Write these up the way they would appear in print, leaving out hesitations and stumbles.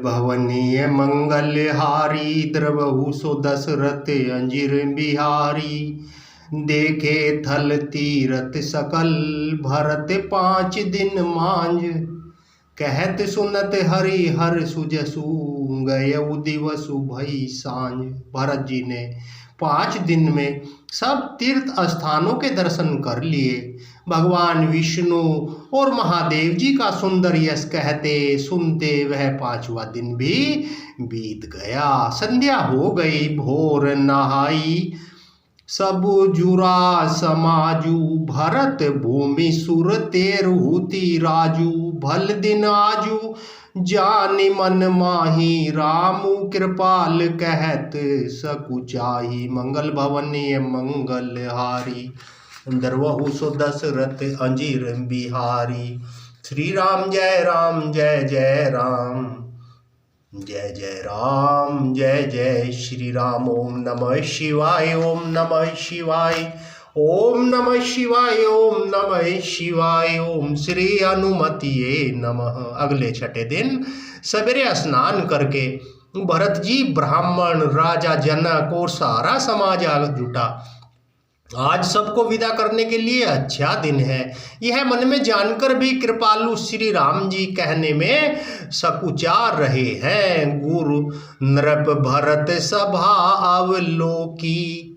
भवनीय मंगलहारी द्रवहु सो दशरथ अंजिर बिहारी। देखे थल तीरथ सकल भरत 5 दिन मांझ। कहत सुनत हरि हर सुजसु गयउ दिवसु भई सांझ। भरत जी ने 5 दिन में सब तीर्थ स्थानों के दर्शन कर लिए। भगवान विष्णु और महादेव जी का सुंदर यश कहते सुनते वह 5वां दिन भी बीत गया। संध्या हो गई, भोर नहाई सब जुरा समाजू। भरत भूमि सुर 13 राजू। भल दिन आजू जानि मन माही। रामु कृपाल कहत सकुचाही। मंगल भवनीय मंगलहारी द्रवहु सो दशरथ अंजिर बिहारी। श्री राम जय राम जय जय राम, जय जय राम जय जय श्री राम। ओम नमः शिवाय, ओम नमः शिवाय, ओम नमः शिवाय, ओम नमः शिवाय। ओम श्री अनुमतिये नमः। अगले छठे दिन सवेरे स्नान करके भरत जी, ब्राह्मण, राजा जनक और सारा समाज आ जुटा। आज सबको विदा करने के लिए अच्छा दिन है, यह मन में जानकर भी कृपालु श्री राम जी कहने में सकुचा रहे हैं। गुरु नृप भरत सभा अवलोकी।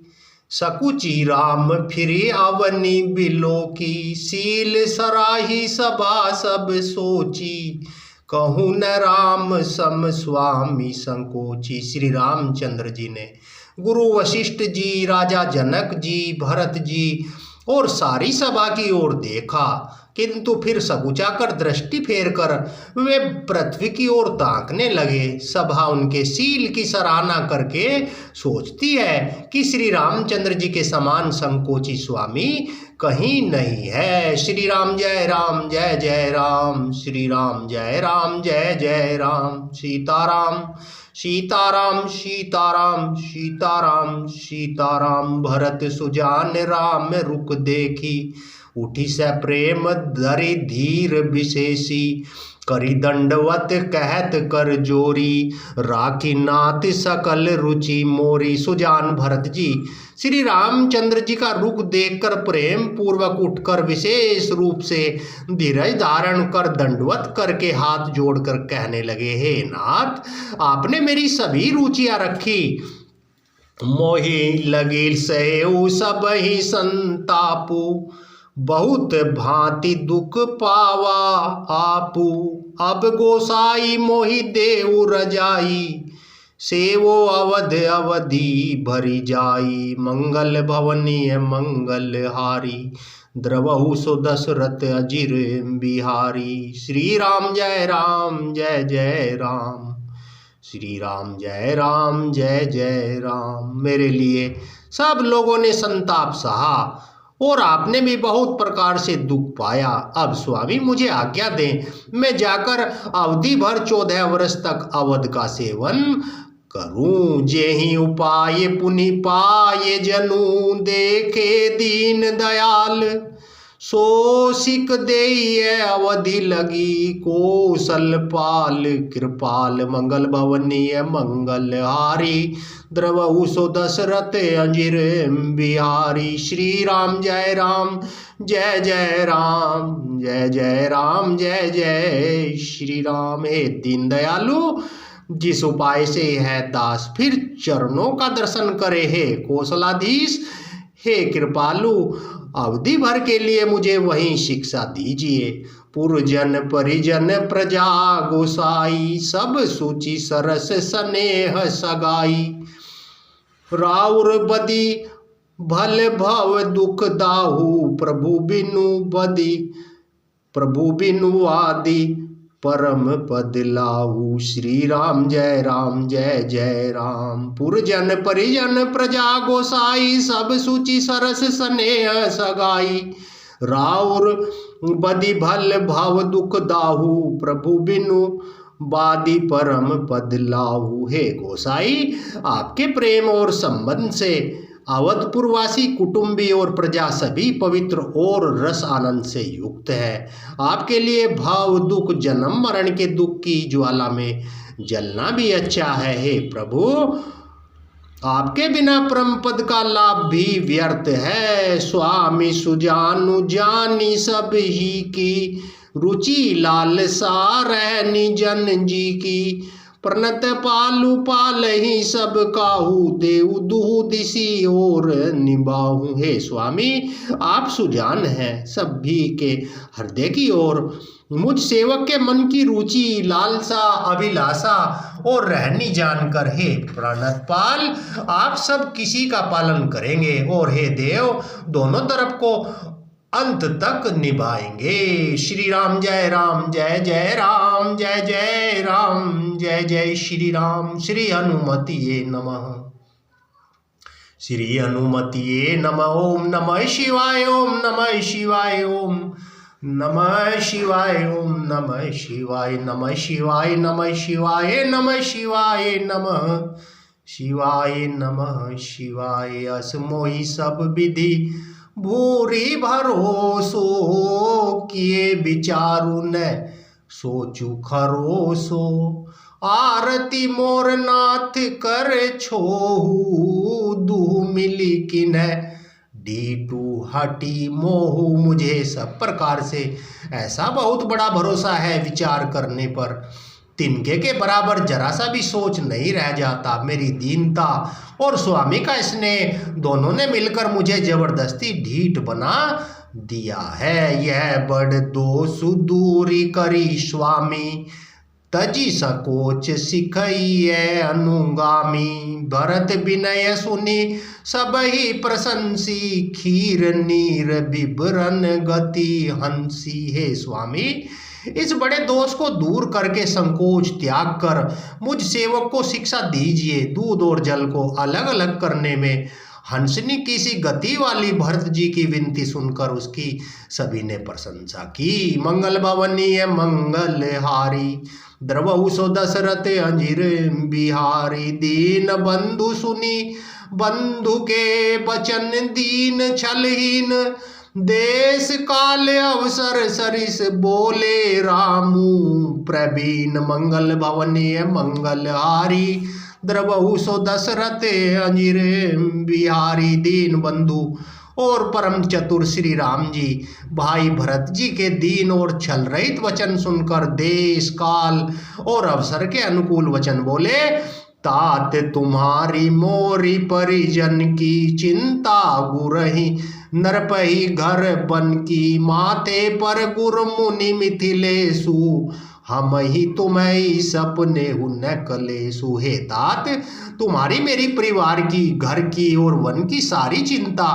सकुची राम फिरे अवनि बिलोकी। सील सराही सभा सब सोची। कहूँ न राम सम स्वामी संकोची। श्री रामचंद्र जी ने गुरु वशिष्ठ जी, राजा जनक जी, भरत जी और सारी सभा की ओर देखा, किंतु फिर सकुचा कर दृष्टि फेर कर वे पृथ्वी की ओर ताकने लगे। सभा उनके सील की सराहना करके सोचती है कि श्री रामचंद्र जी के समान संकोची स्वामी कहीं नहीं है। श्री राम जय राम जय जय राम, श्री राम जय राम जय जय राम। सीताराम सीताराम सीताराम सीताराम सीताराम। भरत सुजान राम रुक देखी। उठी से प्रेम धरि धीर विशेषी। करी दंडवत कहत कर जोरी। राखी नाथ सकल रुचि मोरी। सुजान भरत जी श्री रामचंद्र जी का रुख देखकर प्रेम पूर्वक उठकर विशेष रूप से धीरज धारण कर दंडवत करके हाथ जोड़कर कहने लगे, हे नाथ, आपने मेरी सभी रुचियां रखी। मोहि लगी सहेउ सब ही संतापू। बहुत भांति दुख पावा आपू। अब गोसाई मोहि देउ रजाई। सेवो अवध अवधि भरी जाई। मंगल भवनीय मंगलहारी द्रवहु सो दशरथ अजिर बिहारी। श्री राम जय राम जय जय राम, श्री राम जय राम जय जय राम। मेरे लिए सब लोगों ने संताप सहा और आपने भी बहुत प्रकार से दुख पाया। अब स्वामी मुझे आज्ञा दें, मैं जाकर अवधि भर 14 वर्ष तक अवध का सेवन करूं। जेहि उपाय पुनि पाए जनु। देखे दीन दयाल सो सिक देय अवधि लगी। कौशल पाल कृपाल मंगल भवनीय मंगलहारी द्रवहु सो दशरथ अंजिर बिहारी। श्री राम जय राम जय जय राम, जय जय राम जय जय श्री राम। हे दीन दयालु, जिस उपाय से है दास फिर चरणों का दर्शन करे। हे कौशलाधीश, हे कृपालु, अवधि भर के लिए मुझे वही शिक्षा दीजिए। पुरजन परिजन प्रजा गोसाई। सब सूची सरस स्नेह सगाई। राउर बदी भल भव दुख दाहू। प्रभु बिनु बदी प्रभु बिनु आदि परम पद लाहू। श्री राम जय राम जय जय राम। पुरजन परिजन प्रजा गोसाई। सब सूची सरस स्नेह सगाई। राउर बदी भल भव दुख दाहू। प्रभु बिनु बादी परम पद लाहू। हे गोसाई, आपके प्रेम और संबंध से अवधपुरवासी कुटुंबी और प्रजा सभी पवित्र और रस आनंद से युक्त है। आपके लिए भाव दुख जन्म मरण के दुख की ज्वाला में जलना भी अच्छा है। हे प्रभु, आपके बिना परम पद का लाभ भी व्यर्थ है। स्वामी सुजानु जानी सब ही की, रुचि लालसा रहनी जन जी की। प्रणत पालू पाल ही सब काहू, देव दुहु दिसी और निभाऊं। हे स्वामी, आप सुजान हैं सभी के हृदय की ओर। मुझ सेवक के मन की रुचि लालसा अभिलाषा और रहनी जानकर, हे प्रणत पाल, आप सब किसी का पालन करेंगे और हे देव दोनों तरफ को अंत तक निभाएंगे। श्री राम जय राम, जय जय राम, जय जय राम, जय जय श्री राम। श्री हनुमतिये नमः, श्री हनुमतिये नमः। ओम नमः शिवाय, ओम नमः शिवाय, ओम नमः शिवाय, ओम नमः शिवाय, नमः शिवाय, नमः शिवाय, नमः शिवाय, नमः शिवाय, नमः शिवाय। असमोहि सब विधि भूरी भरोसो, किए विचारु न सोचु खरोसो। आरती मोर नाथ कर छोहू, दूह मिली किन्ह डीटू हटी मोहू। मुझे सब प्रकार से ऐसा बहुत बड़ा भरोसा है, विचार करने पर तिनके के बराबर जरा सा भी सोच नहीं रह जाता। मेरी दीनता और स्वामी का स्नेह दोनों ने मिलकर मुझे जबरदस्ती ढीठ बना दिया है। यह बड़ दोष दूरी करी स्वामी, तजी सकोच सिखइए अनुगामी। भरत विनय सुनी सब ही प्रशंसी, खीर नीर बिबरन गति हंसी। हे स्वामी, इस बड़े दोष को दूर करके संकोच त्याग कर मुझ सेवक को शिक्षा दीजिए। दूध और जल को अलग अलग करने में हंसनी की सी गति वाली भरत जी की विनती सुनकर उसकी सभी ने प्रशंसा की। मंगल भवनीय मंगलहारी, द्रवहु सो दशरथ अंजीर बिहारी। दीन बंधु सुनी बंधु के वचन, दीन छलहीन देश काल अवसर सरिस बोले रामू प्रवीण। मंगल भवनीय मंगलहारी, द्रवहु सो दशरथ अंजीर बिहारी। दीन बंधु और परम चतुर श्री राम जी भाई भरत जी के दीन और छल रहित वचन सुनकर देश काल और अवसर के अनुकूल वचन बोले। तात तुम्हारी मोरी परिजन की, चिंता गुरही नरपही घर बन की। माथे पर गुर मुनि मिथिलेशु, हम ही तुम्हें सपने न कलेसु। हे तात, तुम्हारी मेरी परिवार की, घर की और वन की सारी चिंता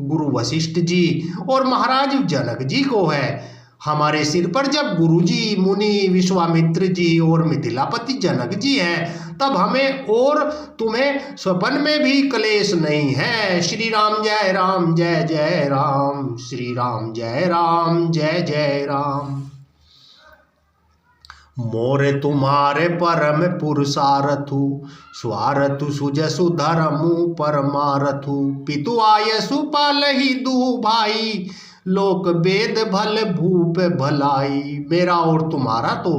गुरु वशिष्ठ जी और महाराज जनक जी को है। हमारे सिर पर जब गुरु जी, मुनि विश्वामित्र जी और मिथिलापति जनक जी हैं, तब हमें और तुम्हें स्वप्न में भी क्लेश नहीं है। श्री राम जय राम, जय जय राम, श्री राम जय राम, जय जय राम। मोरे तुम्हारे परम पुरुषारथु, स्वारथु सुजसु धर्मु परमारथु। पितु आयसु पालहि दु भाई, लोक वेद भल भूप भलाई। मेरा और तुम्हारा तो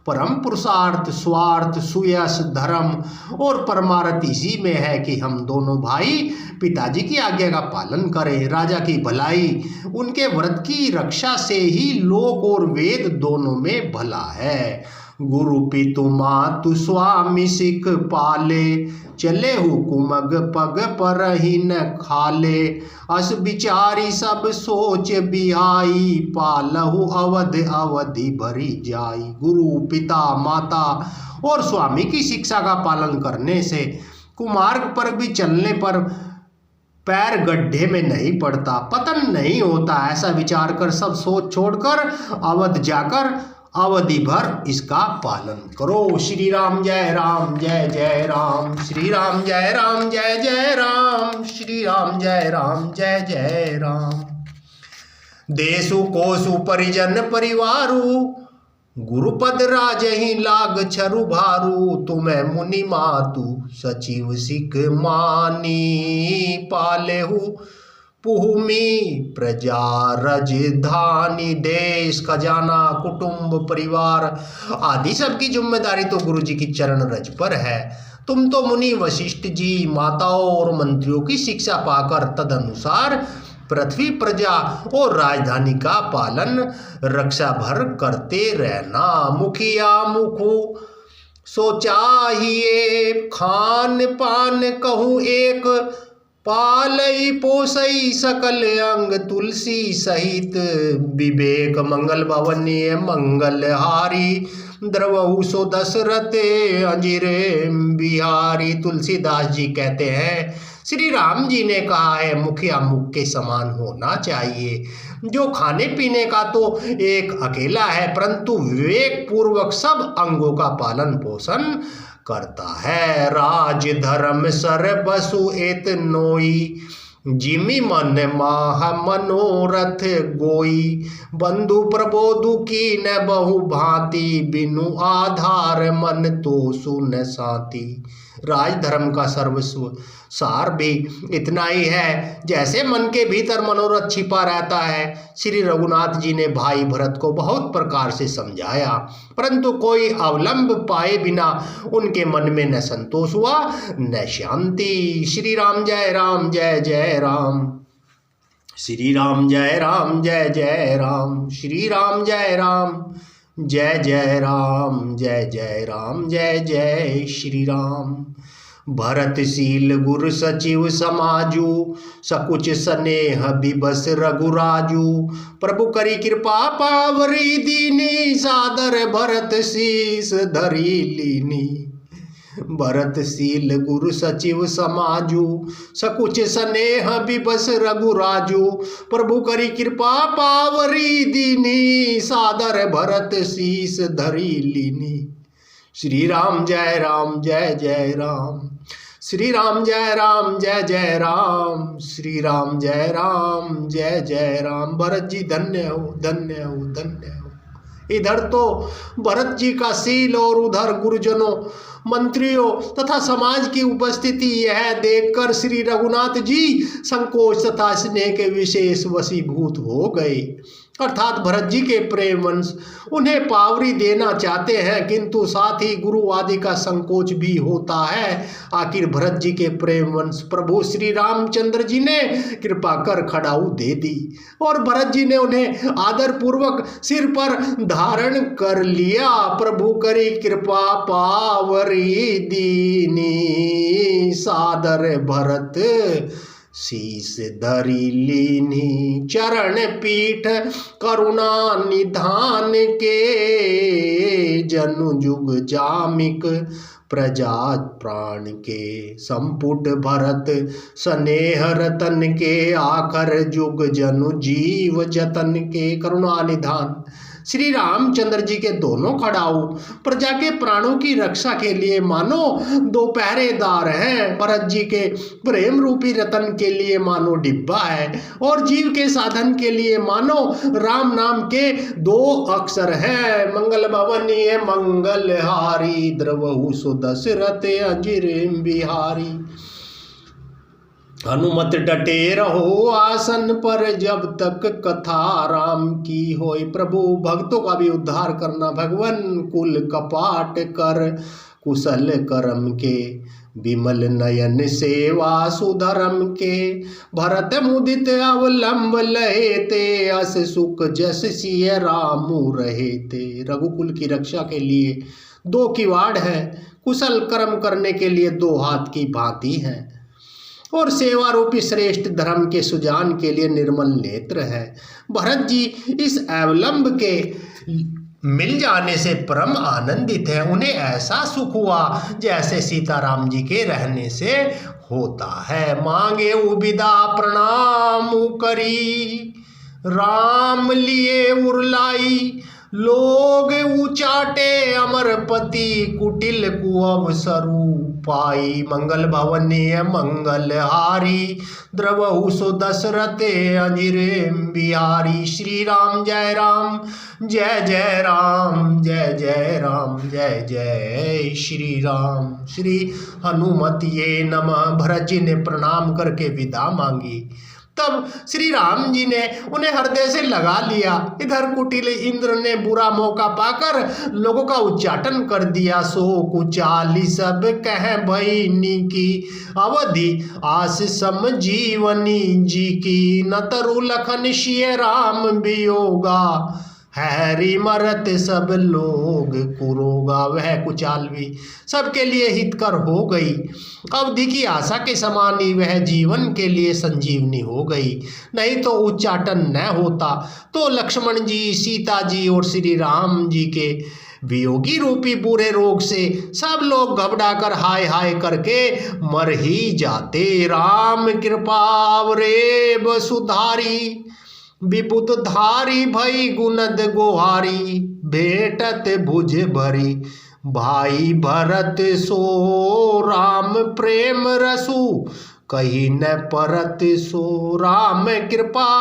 परम पुरुषार्थ, स्वार्थ, सुयश, धर्म और परमार्थ इसी में है कि हम दोनों भाई पिताजी की आज्ञा का पालन करें। राजा की भलाई उनके व्रत की रक्षा से ही लोक और वेद दोनों में भला है। गुरु पितु मातु स्वामी सिख पाले, चले हुकुमग पग पर ही न खाले। अस विचारी सब सोच बिहाई, पालहु अवध अवधि भरी जाई। गुरु पिता माता और स्वामी की शिक्षा का पालन करने से कुमार्ग पर भी चलने पर पैर गड्ढे में नहीं पड़ता, पतन नहीं होता। ऐसा विचार कर सब सोच छोड़कर अवध जाकर अवधि भर इसका पालन करो। श्री राम जय राम, जय जय राम, श्री राम जय राम, जय जय राम, श्री राम जय राम, जय जय राम। देशु कोसु परिजन परिवारु, गुरुपद राज ही लाग छरु भारू। तुम्हें मुनि मातु सचिव सिख मानी, पालेहु भूमि प्रजा राजधानी देश खजाना कुटुंब परिवार आदि सबकी जिम्मेदारी तो गुरु जी की चरण रज पर है। तुम तो मुनि वशिष्ठ जी माताओं और मंत्रियों की शिक्षा पाकर तदनुसार पृथ्वी प्रजा और राजधानी का पालन रक्षा भर करते रहना। मुखिया मुखु सो चाहिए खान पान कहूँ एक, पालई पोसई सकल अंग तुलसी सहित विवेक। मंगल भवनीय मंगलहारी द्रवहु सो दशरथ अंजीर बिहारी। तुलसीदास जी कहते हैं श्री राम जी ने कहा है मुखिया मुख के समान होना चाहिए, जो खाने पीने का तो एक अकेला है परंतु विवेक पूर्वक सब अंगों का पालन पोषण करता है। राज धर्म सर बसु एत नोई, जिमि मन माह मनोरथ गोई। बंधु प्रबोधु की न बहु भांति, बिनु आधार मन तो सुन साथी। राज धर्म का सर्वस्व सार भी इतना ही है जैसे मन के भीतर मनोरथ छिपा रहता है। श्री रघुनाथ जी ने भाई भरत को बहुत प्रकार से समझाया परंतु कोई अवलंब पाए बिना उनके मन में न संतोष हुआ न शांति। श्री राम जय राम जय जय राम, श्री राम जय राम जय जय राम, श्री राम जय राम जय जय राम, जय जय राम जय जय श्री राम। भरतशील गुरु सचिव समाजू, सकुच स्नेह बिबस रघुराजू। प्रभु करी कृपा पावरी दीनी, सादर भरत शीस धरी लीनी। भरतशील गुरु सचिव समाजू, सकुच स्नेह बिबस रघुराजू। प्रभु करी कृपा पावरी दीनी, सादर भरत शीस धरी लीनी। श्री राम जय राम जय जय राम, श्री राम जय राम जय जय राम, श्री राम जय राम जय जय राम। भरत जी धन्य हो धन्य हो धन्य हो। इधर तो भरत जी का शील और उधर गुरुजनों मंत्रियों तथा समाज की उपस्थिति यह देखकर श्री रघुनाथ जी संकोच तथा स्नेह के विशेष वशीभूत हो गए। अर्थात भरत जी के प्रेम वंश उन्हें पावरी देना चाहते हैं किंतु साथ ही गुरु आदि का संकोच भी होता है। आखिर भरत जी के प्रेम वंश प्रभु श्री रामचंद्र जी ने कृपा कर खड़ाऊ दे दी और भरत जी ने उन्हें आदर पूर्वक सिर पर धारण कर लिया। प्रभु करी कृपा पावरी दीनी, सादर भरत शीस धरी लीनी। चरण पीठ करुणा निधान के, जनु जुग जामिक प्रजा प्राण के। संपुट भरत स्नेह रतन के, आखर जुग जनु जीव जतन के। करुणा निधान श्री रामचंद्र जी के दोनों खड़ाऊ प्रजा के प्राणों की रक्षा के लिए मानो दो पहरेदार हैं। भरत जी के प्रेम रूपी रतन के लिए मानो डिब्बा है और जीव के साधन के लिए मानो राम नाम के दो अक्षर हैं। मंगल भवनीय मंगलहारी, द्रवहु सो दशरथ अंजीर बिहारी। हनुमत डटे रहो आसन पर, जब तक कथा राम की होय। प्रभु भक्तों का भी उद्धार करना भगवन कुल कपाट कर, कुशल कर्म के विमल नयन सेवा सुधर्म के। भरत मुदित अवलंब लहे ते, अस सुख जस सिय रामु रहे ते। रघुकुल की रक्षा के लिए दो किवाड़ है, कुशल कर्म करने के लिए दो हाथ की भांति है और सेवा रूपी श्रेष्ठ धर्म के सुजान के लिए निर्मल नेत्र है। भरत जी इस अवलंब के मिल जाने से परम आनंदित है। उन्हें ऐसा सुख हुआ जैसे सीताराम जी के रहने से होता है। मांगे उबिदा प्रणाम करी, राम लिए उरलाई। लोग उचाटे अमरपति, कुटिल कुअवसरु पाई। मंगल भवनीय मंगलहारी, द्रवहु सो दशरथ अंजीर बिहारी। श्री राम जय राम जय जय राम, जय जय राम जय जय श्री राम। श्री हनुमत ये नमः। भरत जी ने प्रणाम करके विदा मांगी। तब श्री राम जी ने उन्हें हृदय से लगा लिया। इधर कुटिल इंद्र ने बुरा मौका पाकर लोगों का उच्चाटन कर दिया। सो कुचाली सब कह भईनी की अवधि आस समजीवनी जी की। न तरु लखन सिय राम वियोगा हैरी मरत सब लोग कुरोगा। वह कुचाल भी सबके लिए हितकर हो गई। अवधि की आशा के समान ही वह जीवन के लिए संजीवनी हो गई। नहीं तो उच्चाटन न होता तो लक्ष्मण जी, सीता जी और श्री राम जी के वियोगी रूपी बुरे रोग से सब लोग घबरा कर हाय हाय करके मर ही जाते। राम कृपा रे वसुधारी विबुध धारी भई गुणद गोहारी। भेटत भुज भरी भाई भरत सो राम प्रेम रसु कही न परत। सो राम कृपा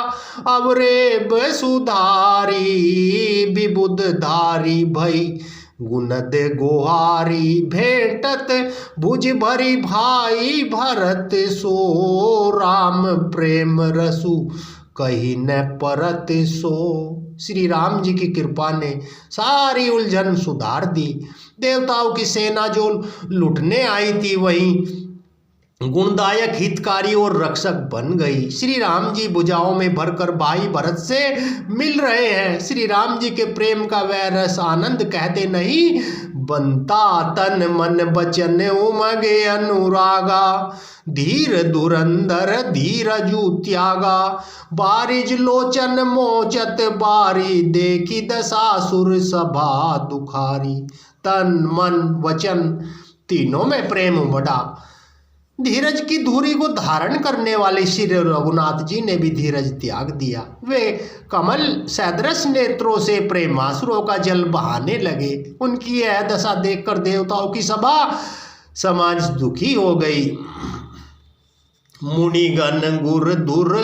अवरे वसुधारी विबुध धारी भई गुणद गोहारी। भेटत भुज भरी भाई भरत सो राम प्रेम रसु कहीं न परत। सो श्री राम जी की कृपा ने सारी उलझन सुधार दी। देवताओं की सेना जो लुटने आई थी वही गुणदायक, हितकारी और रक्षक बन गई। श्री राम जी भुजाओं में भरकर भाई भरत से मिल रहे हैं। श्री राम जी के प्रेम का वह रस आनंद कहते नहीं बनता। तन मन बचन उमगे अनुरागा धीर धुरंधर धीरजु त्यागा। बारिज लोचन मोचत बारी देखी दशासुर सभा दुखारी। तन मन वचन तीनों में प्रेम उमड़ा। धीरज की धुरी को धारण करने वाले श्री रघुनाथ जी ने भी धीरज त्याग दिया। वे कमल सदृश नेत्रों से प्रेमासुरों का जल बहाने लगे। उनकी यह दशा देखकर देवताओं की सभा समाज दुखी हो गई। मुनिगण गुर दुर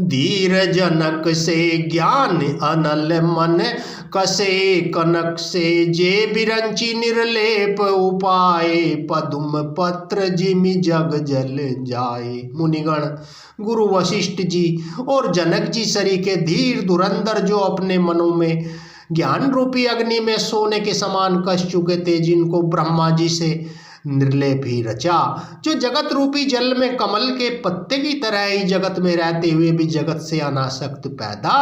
धीर जनक से ज्ञान अनल मन कसे कनक से। जे बिरंची निर्लेप उपाय पदुम पत्र जिमि जग जल जाए। मुनिगण गुरु वशिष्ठ जी और जनक जी सरीखे धीर धुरंधर जो अपने मनों में ज्ञान रूपी अग्नि में सोने के समान कस चुके थे, जिनको ब्रह्मा जी से निर्लेप ही रचा, जो जगत रूपी जल में कमल के पत्ते की तरह ही जगत में रहते हुए भी जगत से अनासक्त पैदा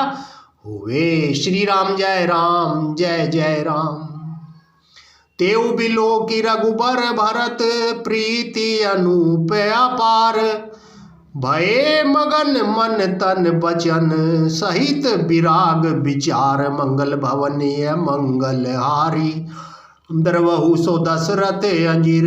हुए। श्री राम जय राम जय जय राम। तेउ बिलो की रघुबर भरत प्रीति अनूप अपार। भये मगन मन तन बचन सहित विराग विचार। मंगल भवनीय मंगल हारी द्रवहु सो दशरथ अंजीर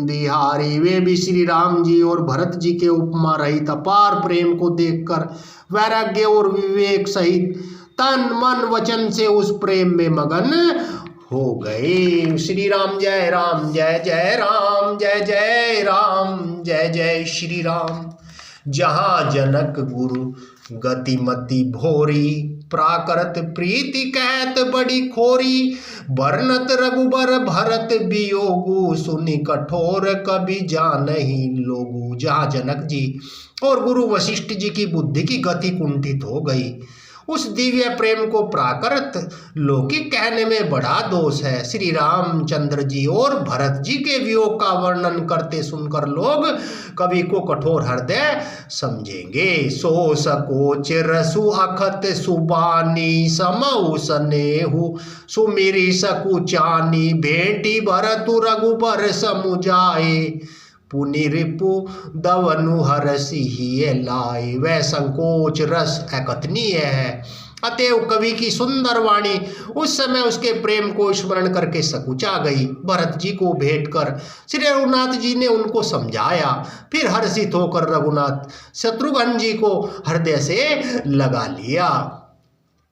बिहारी। वे भी श्री राम जी और भरत जी के उपमा रहित अपार प्रेम को देखकर वैराग्य और विवेक सहित तन मन वचन से उस प्रेम में मगन हो गए। श्री राम जय राम जय जय राम जय जय राम जय जय श्री राम। जहाँ जनक गुरु गतिमति भोरी प्राकृत प्रीति कहत बड़ी खोरी। वर्णत रघुबर भरत वियोगु सुनि कठोर कभी जानहि लोगु। जहाँ जनक जी और गुरु वशिष्ठ जी की बुद्धि की गति कुंठित हो गई, उस दिव्य प्रेम को प्राकृत लौकिक कहने में बड़ा दोष है। श्री रामचंद्र जी और भरत जी के वियोग का वर्णन करते सुनकर लोग कवि को कठोर हृदय समझेंगे। सो सकोच रसु अखत सुबानी समऊ सनेहु सुमिरी सकुचानी। भेंटी भरतु रघुबर समुझाए पुनि रिपु दवनु हरसि ही लाए। वह संकोच रस अकथनीय है, अतएव कवि की सुंदर वाणी उस समय उसके प्रेम को स्मरण करके सकुचा गई। भरत जी को भेंट कर श्री रघुनाथ जी ने उनको समझाया। फिर हर्षित होकर रघुनाथ शत्रुघ्न जी को हृदय से लगा लिया।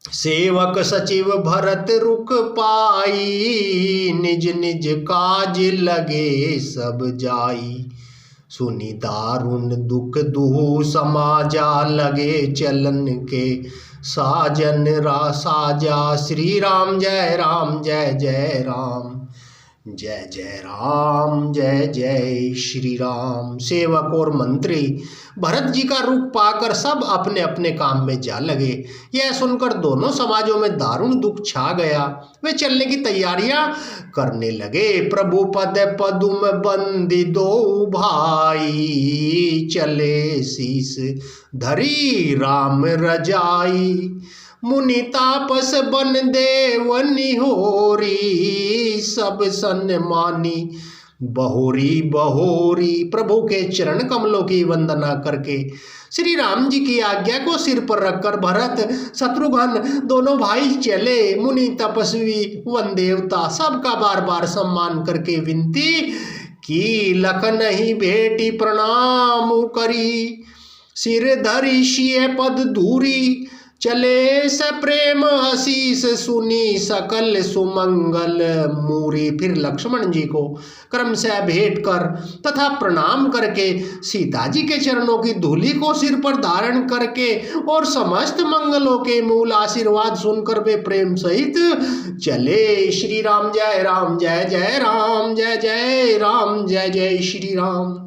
सेवक सचिव भरत रुक पाई निज निज काज लगे सब जाई। सुनी दारुण दुख दुहु समाजा लगे चलन के साजन रा साजा। श्री राम जय जय राम। जय जय राम, जय जय श्री राम। सेवक और मंत्री भरत जी का रुख पाकर सब अपने अपने काम में जा लगे। यह सुनकर दोनों समाजों में दारुण दुख छा गया। वे चलने की तैयारियां करने लगे। प्रभु पद पदुम बंदी दो भाई, चले शीस धरी राम रजाई। मुनि तापस बन देव निहोरी, सब सन्मानी बहोरी बहोरी। प्रभु के चरण कमलों की वंदना करके श्री राम जी की आज्ञा को सिर पर रखकर भरत शत्रुघ्न दोनों भाई चले। मुनि तपस्वी वन देवता सबका बार बार सम्मान करके विनती की। लख नहीं भेटी प्रणाम करी, सिर धरी शिय पद दूरी। चले स प्रेम आशीष सुनी, सकल सुमंगल मूरी। फिर लक्ष्मण जी को क्रम से भेंट कर तथा प्रणाम करके, सीता जी के चरणों की धूलि को सिर पर धारण करके और समस्त मंगलों के मूल आशीर्वाद सुनकर वे प्रेम सहित चले। श्री राम जय राम, जय जय राम, जय जय राम, जय जय श्री राम।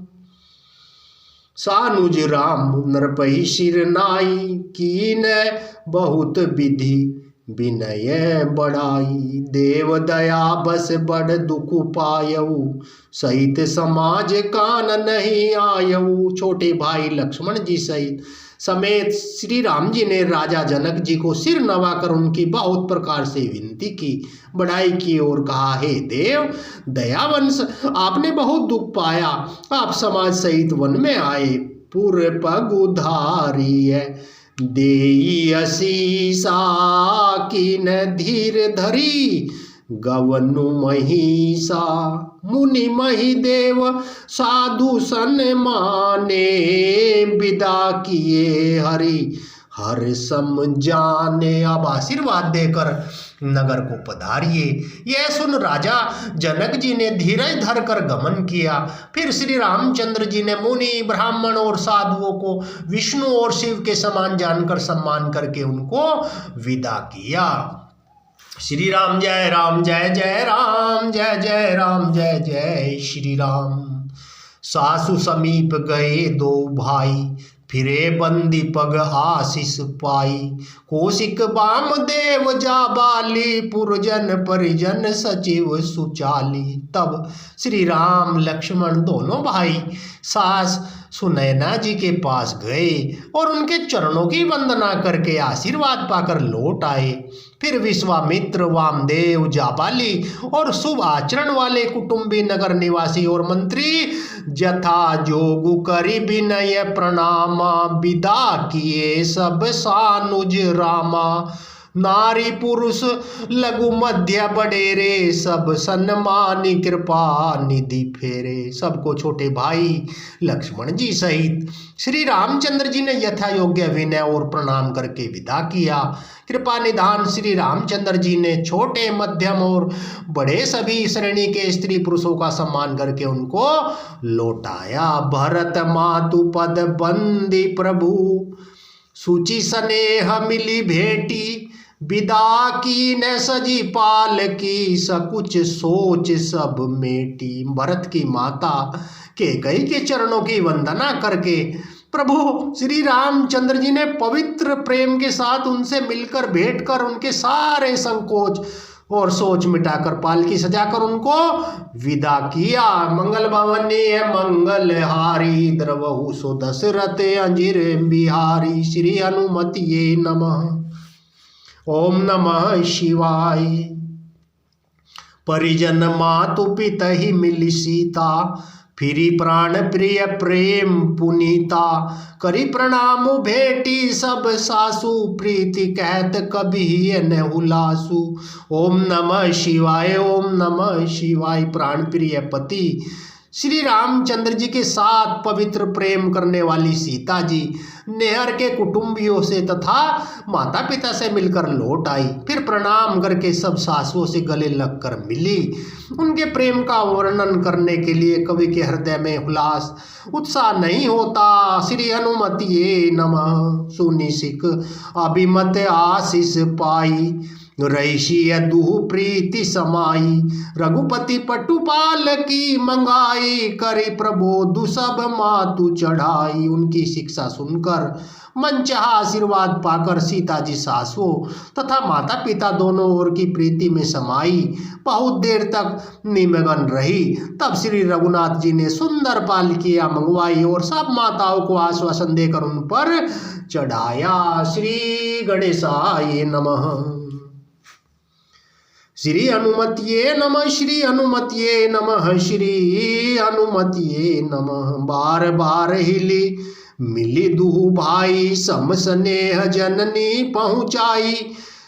सानुज राम नरपहि सिर नाई, कीन बहुत विधि विनय बढ़ाई। देव दया बस बड़ दुख पायऊ, सहित समाज कान नहीं आयऊ। छोटे भाई लक्ष्मण जी सहित समेत श्री राम जी ने राजा जनक जी को सिर नवाकर उनकी बहुत प्रकार से विनती की, बढ़ाई की और कहा, हे देव दयावंश, आपने बहुत दुख पाया, आप समाज सहित वन में आए। पुर पग उधारी देई असीसा, कीन धीर धरी गवनु महिषा। मुनि मही देव साधु सन माने, विदा किए हरि हर सम जाने। अब आशीर्वाद देकर नगर को पधारिए। यह सुन राजा जनक जी ने धीरज धर कर गमन किया। फिर श्री रामचंद्र जी ने मुनि ब्राह्मण और साधुओं को विष्णु और शिव के समान जानकर सम्मान करके उनको विदा किया। श्री राम जय राम, जय जय राम, जय जय राम, जय जय श्री राम। सासु समीप गए दो भाई, फिरे बंदी पग आशीष पाई। कौशिक बाम देव जाबाली, पुरजन परिजन सचिव सुचाली। तब श्री राम लक्ष्मण दोनों भाई सास सुनैना जी के पास गए और उनके चरणों की वंदना करके आशीर्वाद पाकर लौट आए। फिर विश्वामित्र, वामदेव, जाबाली और शुभ आचरण वाले कुटुंबी नगर निवासी और मंत्री जथा जोगु करी विनय प्रणामा। विदा किए सब सानुज रामा, नारी पुरुष लघु मध्य बडेरे। सब सन्मानी कृपा निधि फेरे। सबको छोटे भाई लक्ष्मण जी सहित श्री रामचंद्र जी ने यथा योग्य विनय और प्रणाम करके विदा किया। कृपा निधान श्री रामचंद्र जी ने छोटे मध्यम और बड़े सभी श्रेणी के स्त्री पुरुषों का सम्मान करके उनको लौटाया। भरत मातु पद बंदी प्रभु, सूची स्नेह मिली भेटी। विदा की न सजी पाल की, सकुच सोच सब मेटी। भरत की माता कैकेयी के चरणों की वंदना करके प्रभु श्री रामचंद्र जी ने पवित्र प्रेम के साथ उनसे मिलकर भेंट कर उनके सारे संकोच और सोच मिटाकर पालकी सजाकर उनको विदा किया। मंगल भवनी मंगल हारी, द्रवहु सो दशरथ अंजीर बिहारी। श्री हनुमतिये नमः। ओम नमः शिवाय। परिजन मातु पिता ही मिली सीता, फिरी प्राण प्रिय प्रेम पुनीता। करी प्रणाम भेटी सब सासु, प्रीति कहत कभी न हुलासु। ओम नमः शिवाय, ओम नमः शिवाय। प्राण प्रिय पति श्री रामचंद्र जी के साथ पवित्र प्रेम करने वाली सीता जी नेहर के कुटुंबियों से तथा माता पिता से मिलकर लौट आई। फिर प्रणाम करके सब सासुओं से गले लगकर मिली। उनके प्रेम का वर्णन करने के लिए कवि के हृदय में उल्लास उत्साह नहीं होता। श्री हनुमतिये नमः। सुनि सिख अभिमत आशीष पाई, रईसी दुहु प्रीति समाई, रघुपति पटुपाल की मंगाई, करी प्रबोधु सब मातु चढ़ाई। उनकी शिक्षा सुनकर मन चाहा आशीर्वाद पाकर सीता जी सासो तथा माता पिता दोनों ओर की प्रीति में समाई। बहुत देर तक निमग्न रही, तब श्री रघुनाथ जी ने सुंदर पालकियां मंगवाई और सब माताओं को आश्वासन देकर उन पर चढ़ाया। श्री गणेशाय नमः। श्री हनुमतिये नमः, श्री हनुमतिये नमः, श्री हनुमतिये नमः। बार बार हिली मिली दुहु भाई, सम स्नेह जननी पहुँचाई।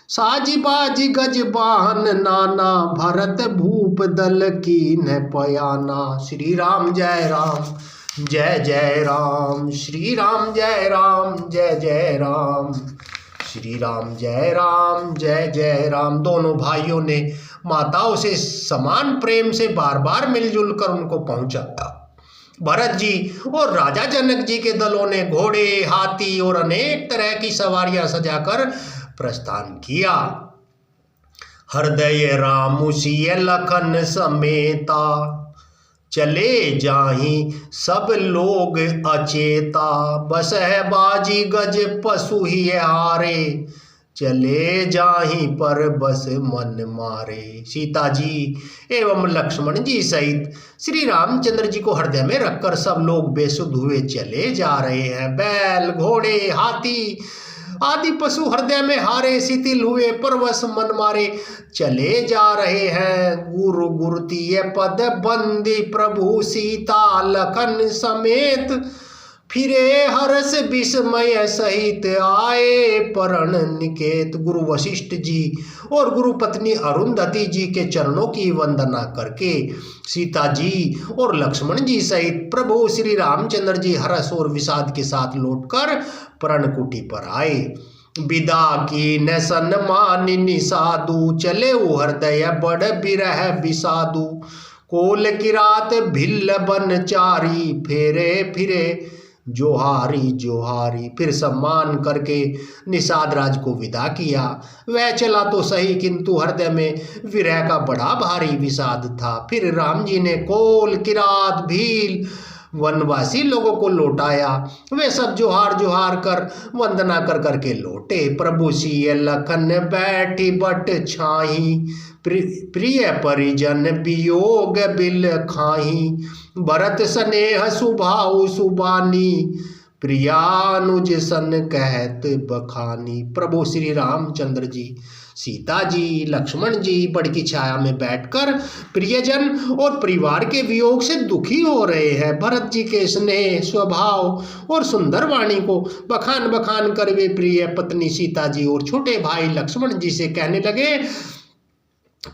साजी बाजी गज बाहन नाना, भरत भूप दल की न पयाना। श्री राम जय राम जय जय राम, श्री राम जय राम जय जय राम, श्री राम जय राम जय जय राम। दोनों भाइयों ने माताओं से समान प्रेम से बार बार मिलजुल कर उनको पहुंचाया। भरत जी और राजा जनक जी के दलों ने घोड़े, हाथी और अनेक तरह की सवारियां सजाकर प्रस्थान किया। हृदय राम सिय लखन समेता, चले जाहि सब लोग अचेता। बस है बाजी गज पशु ही हारे, चले जाहि पर बस मन मारे। सीता जी एवं लक्ष्मण जी सहित श्री रामचंद्र जी को हृदय में रखकर सब लोग बेसुध हुए चले जा रहे हैं। बैल, घोड़े, हाथी आदि पशु हृदय में हारे, शिथिल हुए, परवश मन मारे चले जा रहे हैं। गुरु गुरुतीय पद बंदी, प्रभु सीता लखन समेत। फिरे हर्ष विस्मय सहित, आए परण निकेत। गुरु वशिष्ठ जी और गुरु पत्नी अरुंधति जी के चरणों की वंदना करके सीता जी और लक्ष्मण जी सहित प्रभु श्री रामचंद्र जी हर्ष और विषाद के साथ लौटकर पर्णकुटी पर आए। विदा की न सन्मानिनी साधु, चले हृदय बड़ बिरह विषादु। कोल किरात भिल्ल बनचारी, फेरे फिरे जोहारी जोहारी। फिर सम्मान करके निषाद राज को विदा किया। वह चला तो सही, किंतु हृदय में विरह का बड़ा भारी विषाद था। फिर राम जी ने कोल, किरात, भील वनवासी लोगों को लौटाया। वे सब जोहार जोहार कर वंदना कर करके लौटे। प्रभु सिय लखन बैठी बट छाही, प्रिय परिजन वियोग बिल खाही। भरत स्नेह सुभाऊ सुबानी, प्रियानुज सन कहत बखानी। प्रभु श्री रामचंद्र जी, सीता जी, लक्ष्मण जी बड़ की छाया में बैठकर प्रियजन और परिवार के वियोग से दुखी हो रहे हैं। भरत जी के स्नेह, स्वभाव और सुंदर वाणी को बखान बखान कर वे प्रिय पत्नी सीता जी और छोटे भाई लक्ष्मण जी से कहने लगे,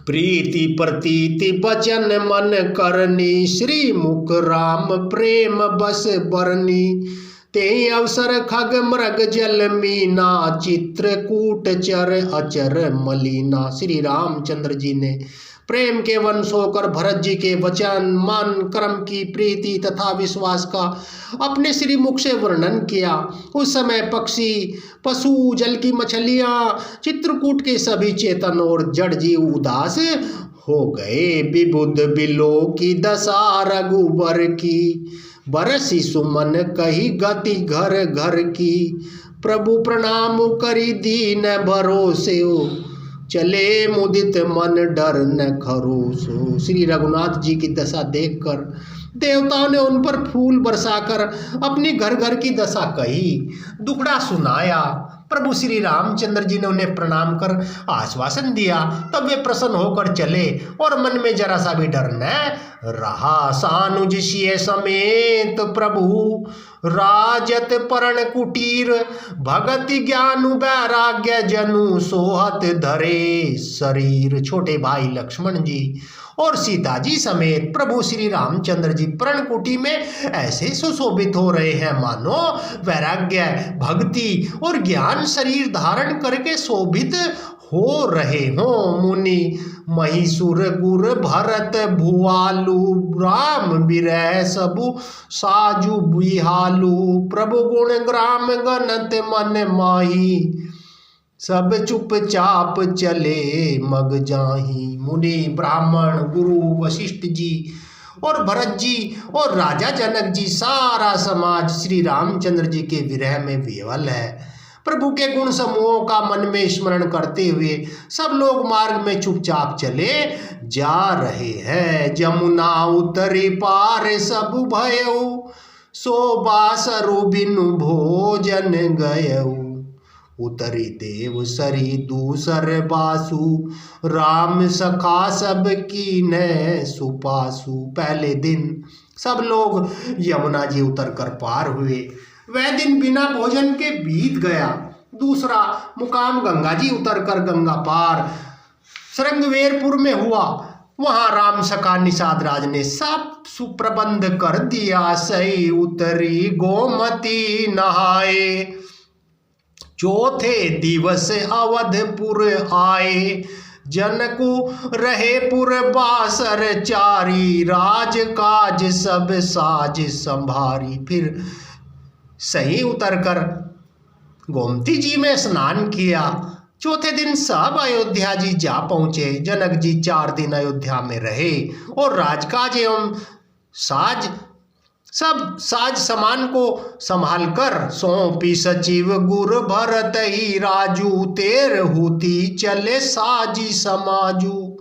प्रीति प्रतीति बचन मन करनी, श्री मुख राम प्रेम बस बरनी। ते अवसर खग मृग जल मीना, चित्रकूट चर अचर मलीना। श्री रामचंद्र जी ने प्रेम के वंश होकर भरत जी के वचन, मन, कर्म की प्रीति तथा विश्वास का अपने श्री मुख से वर्णन किया। उस समय पक्षी, पशु, जल की मछलियां, चित्रकूट के सभी चेतन और जड़ जीव उदास हो गए। विबुध बिलो की दशा रघुबर की, बरसी सुमन कही गति घर घर की। प्रभु प्रणाम करी दीन भरोसे, चले मुदित मन डर न खरोसो। श्री रघुनाथ जी की दशा देखकर देवताओं ने उन पर फूल बरसाकर अपनी घर घर की दशा कही, दुखड़ा सुनाया। प्रभु श्री रामचंद्र जी ने उन्हें प्रणाम कर आश्वासन दिया। तब वे प्रसन्न होकर चले और मन में जरा सा भी डर न रहा। सानुज सिय समेत प्रभु राजत परण कुटीर, भगति ज्ञान वैराग्य जनु सोहत धरे शरीर। छोटे भाई लक्ष्मण जी और सीता जी समेत प्रभु श्री रामचंद्र जी पर्णकुटी में ऐसे सुशोभित हो रहे हैं मानो वैराग्य, भक्ति और ज्ञान शरीर धारण करके शोभित हो रहे हों। मुनि महिषुर गुर भरत भुआलु, राम बिरह सबु साजु बिहालु। प्रभु गुण ग्राम गणत मन माही, सब चुपचाप चले मग जाही। मुनि ब्राह्मण गुरु वशिष्ठ जी और भरत जी और राजा जनक जी, सारा समाज श्री रामचंद्र जी के विरह में विह्वल है। प्रभु के गुण समूहों का मन में स्मरण करते हुए सब लोग मार्ग में चुपचाप चले जा रहे हैं। जमुना उतरी पार सब भयऊ, सो बासरु बिनु भोजन गयऊ। उतरी देव सरी दूसर बासु, राम सखा सब कीन्हे सुपासु। पहले दिन सब लोग यमुना जी उतर कर पार हुए। वह दिन बिना भोजन के बीत गया। दूसरा मुकाम गंगा जी उतर कर गंगा पार श्रृंगवेरपुर में हुआ। वहां राम सखा निषाद राज ने सब सुप्रबंध कर दिया। सही उतरी गोमती नहाए, चौथे दिवस अवधपुर आए। जनकु रहे पुर बासर चारी, राज काज सब साज संभारी। फिर सही उतरकर गोमती जी में स्नान किया। चौथे दिन सब अयोध्या जी जा पहुंचे। जनक जी 4 दिन अयोध्या में रहे और राजकाज एवं साज सामान को संभाल कर सौंपी सचिव गुर भरत ही राजू। 13 चले साजी समाजू।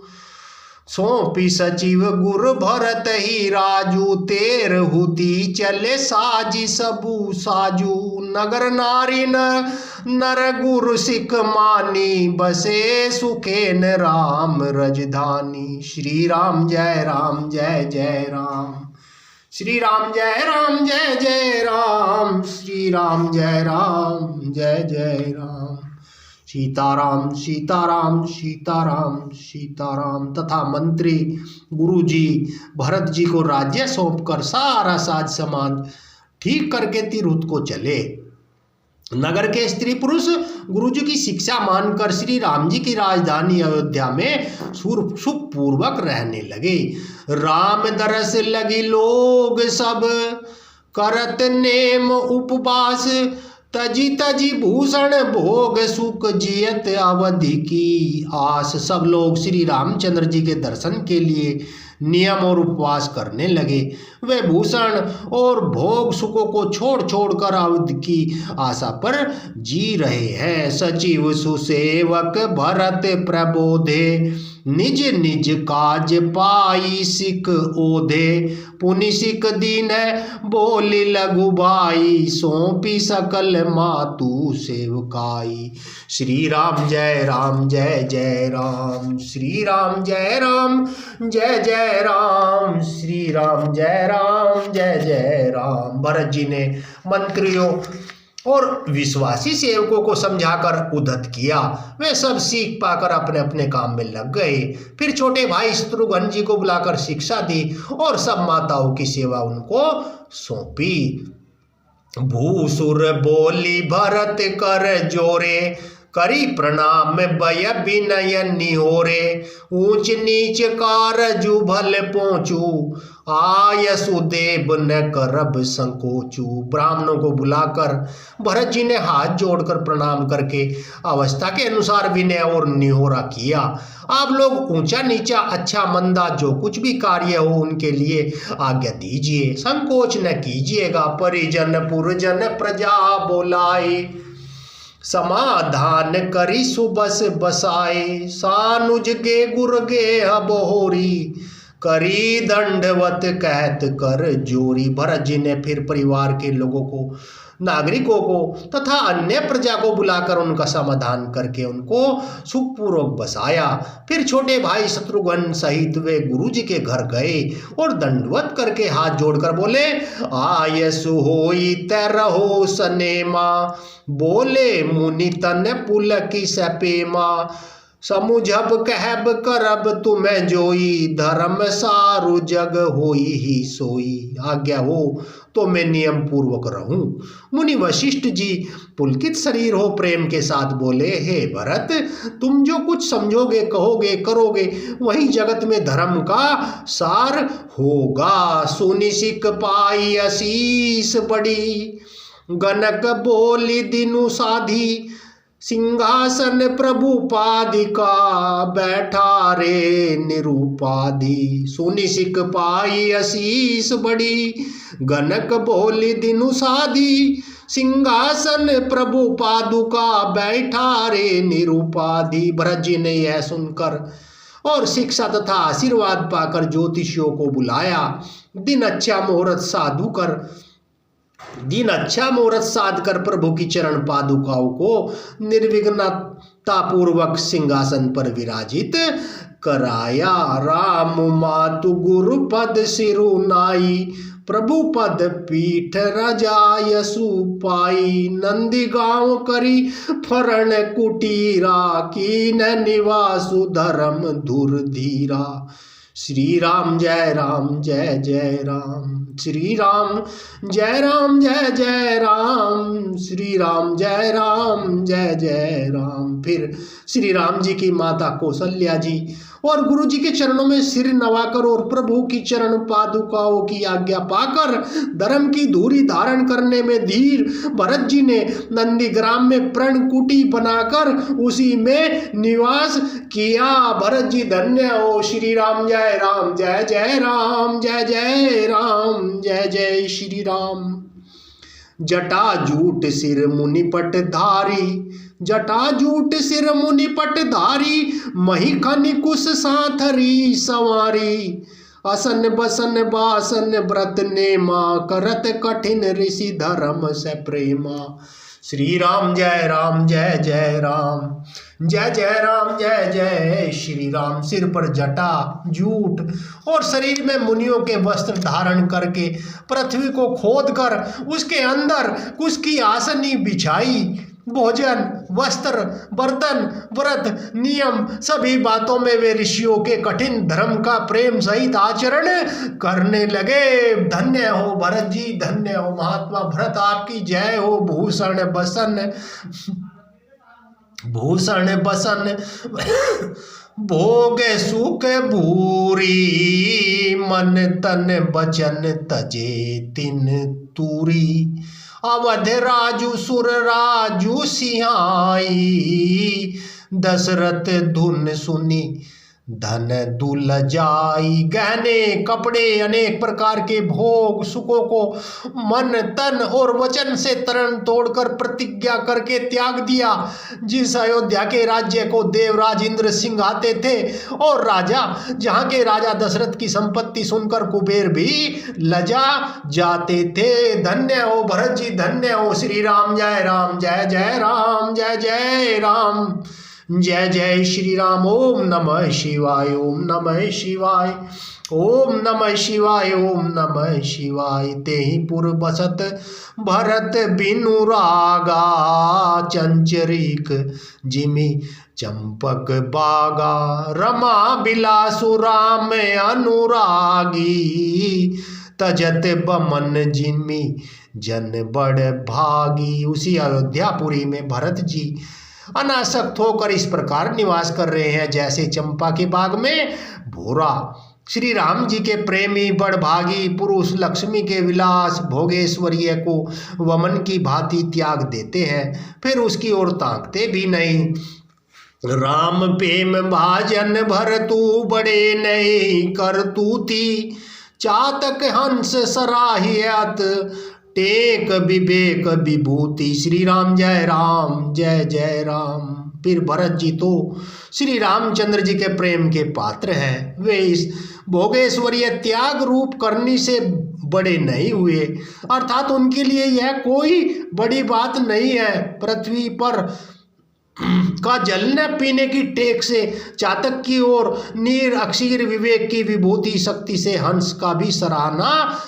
सौंपी सचिव गुर भरत ही राजू, 13 चले साजी सबू साजू। नगर नारी नर गुरु सिख मानी, बसे सुखेन राम रजधानी। श्री राम जय राम जय जय राम, श्री राम जय राम जय जय राम, श्री राम जय राम जय जय राम। सीताराम सीताराम सीताराम सीताराम। तथा मंत्री गुरु जी भरत जी को राज्य सौंपकर सारा साज समाज ठीक करके तिरुत को चले। नगर के स्त्री पुरुष गुरु जी की शिक्षा मानकर श्री राम जी की राजधानी अयोध्या में सुखपूर्वक रहने लगे। राम दरस लगी लोग सब, करत नेम उपवास। तजी तजी भूषण भोग, सुख जियत अवधि की आस। सब लोग श्री रामचंद्र जी के दर्शन के लिए नियम और उपवास करने लगे। वे भूषण और भोग सुखों को छोड़ छोड़कर अवधि की आशा पर जी रहे हैं। सचिव सुसेवक भरत प्रबोधे, निज निज काज पाई सिख ओधे। पुनि सिख दीन बोली लघु भाई, सौंपी सकल मातु सेवकाई। श्री राम जय राम जय जय राम, श्री राम जय राम जय जय राम, श्री राम जय राम जय जय राम। भरत जी ने मंत्रियों और विश्वासी सेवकों को समझाकर उद्धत किया। वे सब सीख पाकर अपने अपने काम में लग गए। फिर छोटे भाई शत्रुघ्न जी को बुलाकर शिक्षा दी और सब माताओं की सेवा उनको सौंपी। भूसुर बोली भरत कर जोरे, करी प्रणाम भय विनय निहोरे। ऊंच नीच कारजु भल पहुँचू, आयसुदेव न करब संकोचू। ब्राह्मणों को बुलाकर भरत जी ने हाथ जोड़कर प्रणाम करके अवस्था के अनुसार विनय और निहोरा किया। आप लोग ऊंचा नीचा अच्छा मंदा जो कुछ भी कार्य हो उनके लिए आज्ञा दीजिए, संकोच न कीजिएगा। परिजन पुरजन प्रजा बोलाए, समाधान करी सुबस बसाए। सानुज के गुरगे बहोरी, करी दंडवत कहत कर जोरी। भरत जी ने फिर परिवार के लोगों को, नागरिकों को तथा अन्य प्रजा को बुलाकर उनका समाधान करके उनको सुखपूर्वक बसाया। फिर छोटे भाई शत्रुघ्न सहित वे गुरु जी के घर गए और दंडवत करके हाथ जोड़कर बोले, आयसु होई तरहो सनेमा। बोले मुनि तन पुलकी सपेमा। समुझब कहब करब तुम्हें जोई, धर्म सारु जग होई ही सोई। आज्ञा हो तो मैं नियम पूर्वक रहूं। मुनि वशिष्ठ जी पुलकित शरीर हो प्रेम के साथ बोले, हे भरत, तुम जो कुछ समझोगे कहोगे करोगे वही जगत में धर्म का सार होगा। सुनि सिख पाई आशीष बड़ी, गनक बोली दिनु साधी। सिंहासन प्रभुपादिका बैठा रे निरूपाधि। सुनि सिख पाई असीस बड़ी गनक बोली दिनु साधी। सिंहासन प्रभु पादुका बैठा रे निरूपाधि। भरत जी ने यह सुनकर और शिक्षा तथा आशीर्वाद पाकर ज्योतिषियों को बुलाया। दिन अच्छा मुहूर्त साध कर प्रभु की चरण पादुकाओं को निर्विघ्नता पूर्वक सिंहासन पर विराजित कराया। राम मातु गुरु पद सिरु नाई प्रभु पद पीठ रजायसु पाई। नंदी गांव करी फरण कुटीरा कीन निवासु धर्म धुर धीरा। श्री राम जय राम जय जय राम। श्री राम जय राम जय जय राम। श्री राम जय राम जय जय राम। फिर श्री राम जी की माता कौशल्या जी और गुरु जी के चरणों में सिर नवाकर और प्रभु की चरण पादुकाओं की आज्ञा पाकर धर्म की धूरी धारण करने में धीर भरत जी ने नंदीग्राम में प्रणकुटी बनाकर उसी में निवास किया। भरत जी धन्य हो। श्री राम जय राम जय जय राम जय जय राम जय जय श्री राम। जटा जूट सिर मुनिपट धारी जटा जूट सिर मुनिपट धारी। मही खनि कुश साथरी सवारी। असन बसन बासन व्रत नेमा करत कठिन ऋषि धर्म से प्रेमा। श्री राम जय राम जय जय राम जय जय राम जय जय श्री राम। सिर पर जटा जूट और शरीर में मुनियों के वस्त्र धारण करके पृथ्वी को खोद कर उसके अंदर कुश की आसनी बिछाई। भोजन वस्त्र बर्तन व्रत नियम सभी बातों में वे ऋषियों के कठिन धर्म का प्रेम सहित आचरण करने लगे। धन्य हो भरत जी धन्य हो महात्मा भरत आपकी जय हो। भूषण बसन भोग सुख भूरी। मन तन बचन तजे तिन तूरी। अवध राजू सुर राजू सिहाई। दशरथ धुन सुनी धन दुल जाई। गहने कपड़े अनेक प्रकार के भोग सुखों को मन तन और वचन से तरण तोड़कर प्रतिज्ञा करके त्याग दिया। जिस अयोध्या के राज्य को देवराज इंद्र सिंहाते थे और राजा जहाँ के राजा दशरथ की संपत्ति सुनकर कुबेर भी लजा जाते थे। धन्य हो भरत जी धन्य हो। श्री राम जय राम जय जय राम जय जय राम जय जय श्री राम। ओम नमः शिवाय ओम नमः शिवाय ओम नमः शिवाय ओम नमः शिवाय। तेहि पुर बसत भरत बिनु रागा। चंचरीक जिमि चंपक बागा। रमा बिलासु राम अनुरागी। तजत बमन जिमि जन बड़ भागी। उसी अयोध्यापुरी में भरत जी अनासक्त होकर इस प्रकार निवास कर रहे हैं जैसे चंपा के बाग में भूरा। श्री राम जी के प्रेमी बड़भागी पुरुष लक्ष्मी के विलास भोगेश्वरीय को वमन की भांति त्याग देते हैं फिर उसकी ओर ताकते भी नहीं। राम प्रेम भाजन भरतु बड़े नहीं करतू थी। चातक हंस सराहियत टेक विवेक विभूति। श्री राम जय राम जय जय राम। फिर भरत जी तो श्री रामचंद्र जी के प्रेम के पात्र हैं। वे इस भोगेश्वरीय त्याग रूप करनी से बड़े नहीं हुए अर्थात उनके लिए यह कोई बड़ी बात नहीं है। पृथ्वी पर का जलने पीने की टेक से चातक की ओर नीर अक्षीर विवेक की विभूति शक्ति से हंस का भी सराहना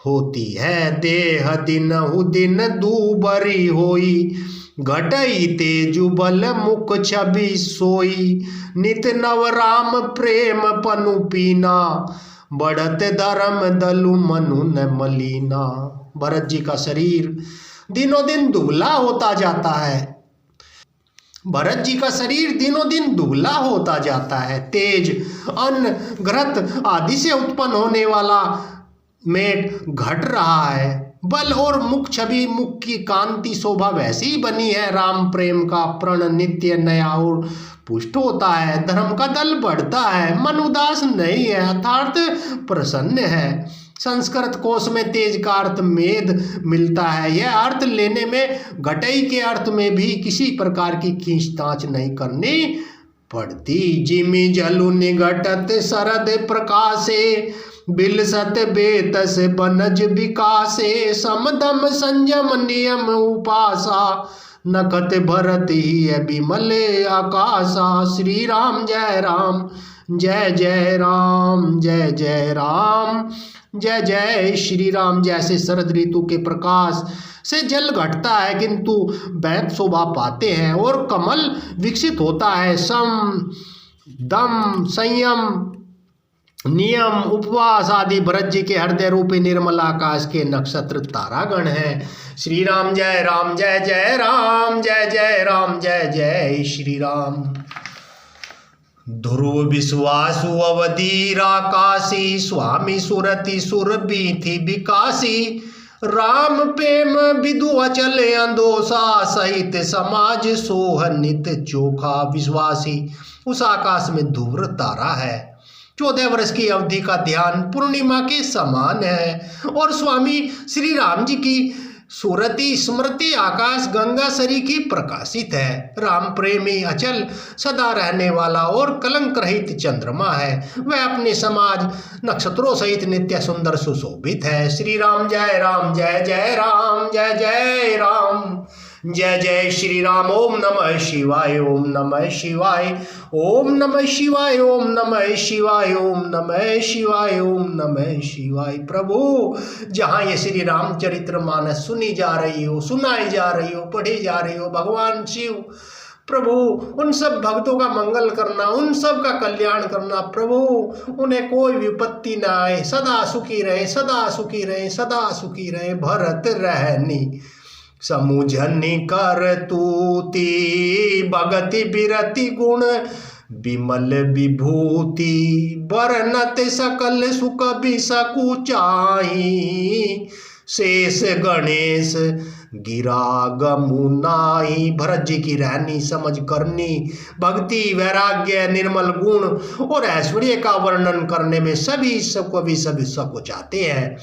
होती है। देह दिन दूबरी होई। घटई तेजु बल मुख छवि सोई। नित नव राम प्रेम पनु पीना। बढ़त धर्म दलु मनु न मलीना। भरत जी का शरीर दिनों दिन दुबला होता जाता है। भरत जी का शरीर दिनों दिन दुबला होता जाता है। तेज अन्न घृत आदि से उत्पन्न होने वाला मेद घट रहा है। बल और मुख छवि, मुख की कांति शोभा वैसी ही बनी है। राम प्रेम का प्रण नित्य नया और पुष्ट होता है। धर्म का दल बढ़ता है, मन उदास नहीं है, अर्थात प्रसन्न है। संस्कृत कोश में तेज का अर्थ मेद मिलता है। यह अर्थ लेने में घटई के अर्थ में भी किसी प्रकार की खींचतांच नहीं करनी पड़ती। जिमि जलु निघटत शरद प्रकाशे, बिलसत बेतस बनज विकासे। समदम संयम नियम उपासा, नखत भरत ही विमल आकाशा। श्री राम जय राम जय जय राम जय जय राम जय जय श्री राम। जैसे शरद ऋतु के प्रकाश से जल घटता है किंतु बैत शोभा पाते हैं और कमल विकसित होता है, सम दम संयम नियम उपवास आदि भरत जी के हृदय रूपी निर्मल आकाश के नक्षत्र तारागण हैं। श्री राम जय राम जय जय राम जय जय राम जय जय श्री राम। ध्रुव विश्वासु अवधीर आकाशी, स्वामी सुरति सुरभि विकासी। राम प्रेम विदु अचल अंदोसा, सहित समाज सोह नित चोखा विश्वासी। उस आकाश में ध्रुव तारा है, 14 वर्ष की अवधि का ध्यान पूर्णिमा के समान है और स्वामी श्री राम जी की सुरति स्मृति आकाश गंगा सरी की प्रकाशित है। राम प्रेमी अचल सदा रहने वाला और कलंक रहित चंद्रमा है। वह अपने समाज नक्षत्रों सहित नित्य सुंदर सुशोभित है। श्री राम जय राम जय जय राम जय जय राम जय जय श्री राम। ओम नमः शिवाय ओम नमः शिवाय ओम नमः शिवाय ओम नमः शिवाय ओम नमः शिवाय ओम नमः शिवाय। प्रभु जहाँ ये श्री रामचरित्र मानस सुनी जा रही हो, सुनाई जा रही हो, पढ़ी जा रही हो, भगवान शिव प्रभु उन सब भक्तों का मंगल करना, उन सब का कल्याण करना। प्रभु उन्हें कोई विपत्ति न आए, सदा सुखी रहे, सदा सुखी रहे, सदा सुखी रहे। भरत रहनी समुझनि कर तूती, भगति बिरति गुण विमल विभूति। बरनत सकल सुख बिसकुचाई, शेष गणेश गिरा गमुनाई। भरत जी की रहनी समझ करनी, भक्ति वैराग्य निर्मल गुण और ऐश्वर्य का वर्णन करने में सभी सकुचाते हैं,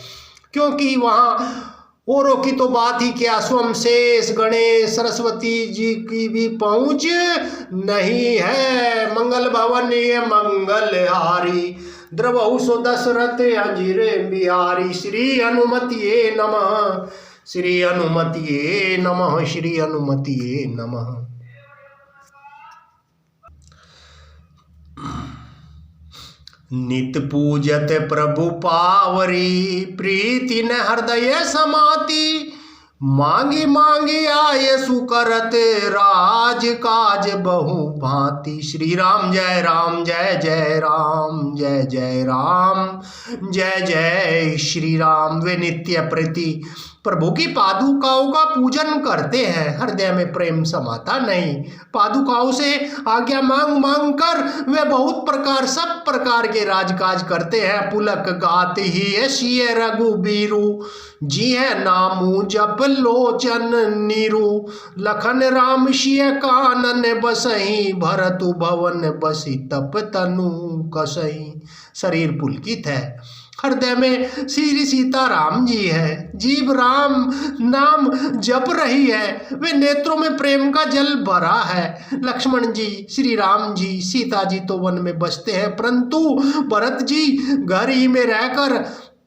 क्योंकि वहाँ औरों की तो बात ही क्या, स्वयं शेष गणेश सरस्वती जी की भी पहुँच नहीं है। मंगल भवन ये मंगलहारी, द्रवहु सो दशरथ अजिरे बिहारी। श्री हनुमतिये नमः श्री हनुमतिये नमः श्री हनुमतिये नमः। नित पूजत प्रभु पावरी, प्रीति न हृदय समाती। मांगी मांगी आय सुकरत, राज काज बहु भांति। श्री राम जय राम जय जय राम जय जय राम जय जय श्री राम। वे नित्य प्रति प्रभु की पादुकाओं का पूजन करते हैं, हृदय में प्रेम समाता नहीं। पादुकाओं से आज्ञा मांग मांग कर वे बहुत प्रकार सब प्रकार के राजकाज करते हैं। पुलक गात ही यशिय रघुबीरु, जी है नामू जप लोचन नीरू। लखन राम शिय कानन बसही, भरतु भवन बसी तप तनु कसही। शरीर पुलकित है, हृदय में श्री सीता राम जी है, जीव राम नाम जप रही है, वे नेत्रों में प्रेम का जल भरा है। लक्ष्मण जी श्री राम जी सीता जी तो वन में बसते हैं, परंतु भरत जी घर ही में रहकर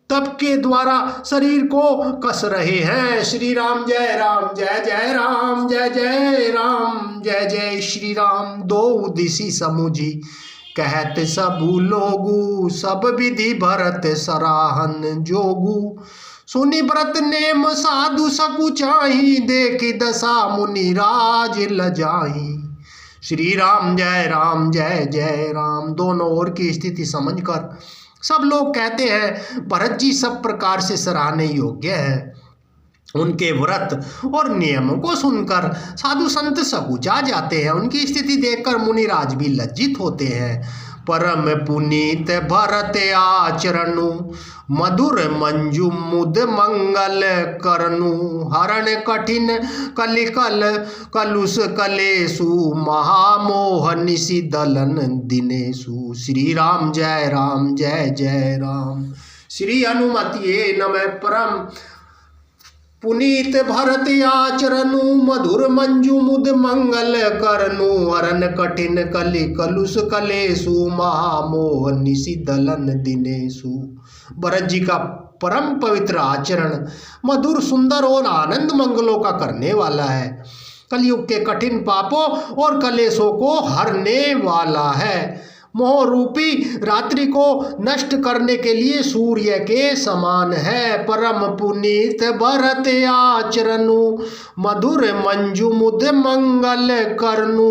तप के द्वारा शरीर को कस रहे हैं। श्री राम जय राम जय जय राम जय जय राम जय जय श्री राम। दो दिशि समुझी कहत सबु लोगु, सब विधि भरत सराहन जोगु। सुनि व्रत नेम साधु सकुचाही, देखि दशा मुनि राज लजाही। श्री राम जय जय राम। दोनों ओर की स्थिति समझकर सब लोग कहते हैं भरत जी सब प्रकार से सराहने योग्य है। उनके व्रत और नियमों को सुनकर साधु संत सकुचा जाते हैं, उनकी स्थिति देखकर मुनिराज भी लज्जित होते हैं। परम पुनीत भरत आचरणु मधुर मंजु मुद मंगल करनु हरण कठिन कलिकल कलुष कलेसु महामोह निशि दलन दिनेशु। श्री राम जय राम जय जय राम। श्री हनुमतिये नमः। परम पुनीत भरत आचरणु मधुर मंजु मुद मंगल करनु हरन कठिन कलि कलुष कलेसु महामोह निशि दलन दिनेशु। भरत जी का परम पवित्र आचरण मधुर सुंदर और आनंद मंगलों का करने वाला है। कलयुग के कठिन पापों और कलेशों को हरने वाला है। मोह रूपी रात्रि को नष्ट करने के लिए सूर्य के समान है। परम पुनीत भरत आचरणु मधुर मंजु मुद मंगल करनु